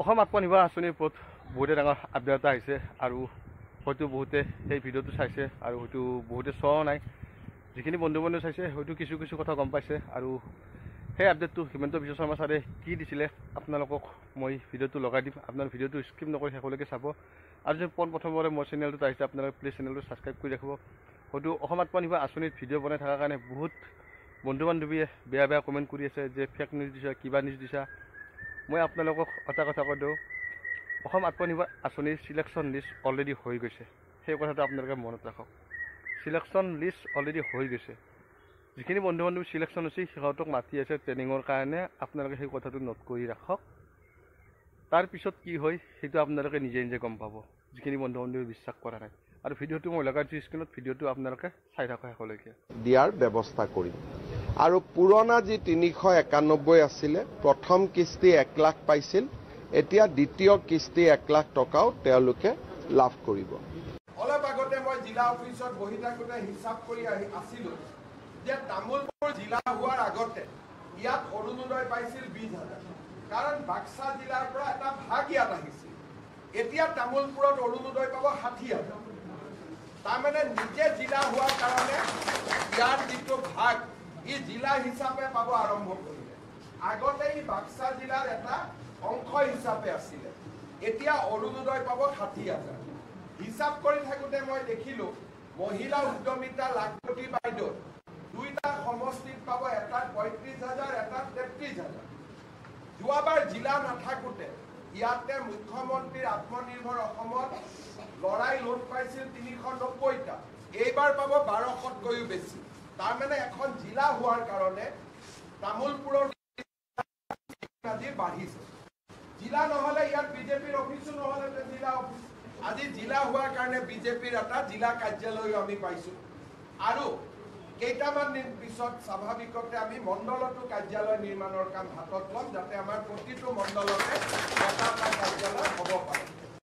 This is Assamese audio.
অসম আত্মনিৰ্ভৰ আঁচনিৰ ওপৰত বহুতে ডাঙৰ আপডেট এটা আহিছে আৰু হয়তো বহুতে সেই ভিডিঅ'টো চাইছে আৰু হয়তো বহুতে চোৱাও নাই। যিখিনি বন্ধু বান্ধৱ চাইছে হয়তো কিছু কিছু কথা গম পাইছে আৰু সেই আপডেটটো হিমন্ত বিশ্ব শৰ্মা ছাৰে কি দিছিলে আপোনালোকক মই ভিডিঅ'টো লগাই দিম। আপোনাৰ ভিডিঅ'টো স্কিপ নকৰি শেষলৈকে চাব আৰু যদি প্ৰথমবাৰে মোৰ চেনেলটোত আহিছে আপোনালোকে প্লিজ চেনেলটো ছাবস্ক্ৰাইব কৰি ৰাখিব। হয়তো অসম আত্মনিৰ্ভৰ আঁচনিত ভিডিঅ' বনাই থকাৰ কাৰণে বহুত বন্ধু বান্ধৱীয়ে বেয়া বেয়া কমেণ্ট কৰি আছে যে ফেক নিউজ দিছা, কিবা নিউজ দিছা। মই আপোনালোকক এটা কথা কৈ দিওঁ, অসম আত্মনিৰ্ভৰ আঁচনিৰ চিলেকশ্যন লিষ্ট অলৰেডি হৈ গৈছে। সেই কথাটো আপোনালোকে মনত ৰাখক, চিলেকশ্যন লিষ্ট অলৰেডি হৈ গৈছে। যিখিনি বন্ধু বান্ধৱী চিলেকশ্যন হৈছে সিহঁতক মাতি আছে ট্ৰেইনিঙৰ কাৰণে। আপোনালোকে সেই কথাটো নোট কৰি ৰাখক। তাৰপিছত কি হয় সেইটো আপোনালোকে নিজে নিজে গম পাব, যিখিনি বন্ধু বান্ধৱী বিশ্বাস কৰা নাই। আৰু ভিডিঅ'টো মই লগাই দিছোঁ স্ক্ৰীণত, ভিডিঅ'টো আপোনালোকে চাই থাকক শেষলৈকে। দিয়াৰ ব্যৱস্থা কৰিম। আৰু পুৰণা যি 391 আছিলে, প্ৰথম কিস্তি 1 লাখ পাইছিল, এতিয়া দ্বিতীয় কিস্তি 1 লাখ টকাও তেওঁলোকে লাভ কৰিব। অলপ আগতে মই জিলা অফিচত বহি থাকোঁতে হিচাপ কৰি আছিলোঁ যে তামোলপুৰ জিলা হোৱাৰ আগতে ইয়াত অৰুণোদয় পাইছিল 20,000, কাৰণ বাক্সা জিলাৰ পৰা এটা ভাগ ইয়াত আহিছিল। এতিয়া তামোলপুৰত অৰুণোদয় পাব 60,000। তাৰমানে নিজে জিলা হোৱাৰ কাৰণে ইয়াৰ যিটো ভাগ ই জিলা হিচাপে পাব আৰম্ভ কৰিলে। আগতে ই বাক্সা জিলাৰ এটা অংশ হিচাপে আছিলে, এতিয়া অৰুণোদয় পাব 60,000। হিচাপ কৰি থাকোঁতে মই দেখিলোঁ মহিলা উদ্যমিতা লাখপতি বাইদেউ দুইটা সমষ্টিত পাব, এটাত 35,000, এটাত 33,000। যোৱাবাৰ জিলা নাথাকোঁতে ইয়াতে মুখ্যমন্ত্ৰীৰ আত্মনিৰ্ভৰ অসমত লৰাই লোন পাইছিল 390টা, এইবাৰ পাব 1200তকৈও বেছি। তাৰমানে এখন জিলা হোৱাৰ কাৰণে তামোলপুৰৰ আজি বাঢ়িছে। জিলা নহ'লে ইয়াত বিজেপিৰ অফিচো নহ'লে জিলা অফিচ, আজি জিলা হোৱাৰ কাৰণে বিজেপিৰ এটা জিলা কাৰ্যালয়ো আমি পাইছোঁ। আৰু কেইটামান দিন পিছত স্বাভাৱিকতে আমি মণ্ডলতো কাৰ্যালয় নিৰ্মাণৰ কাম হাতত ল'ম, যাতে আমাৰ প্ৰতিটো মণ্ডলতে এটা কাৰ্যালয় হ'ব পাৰে।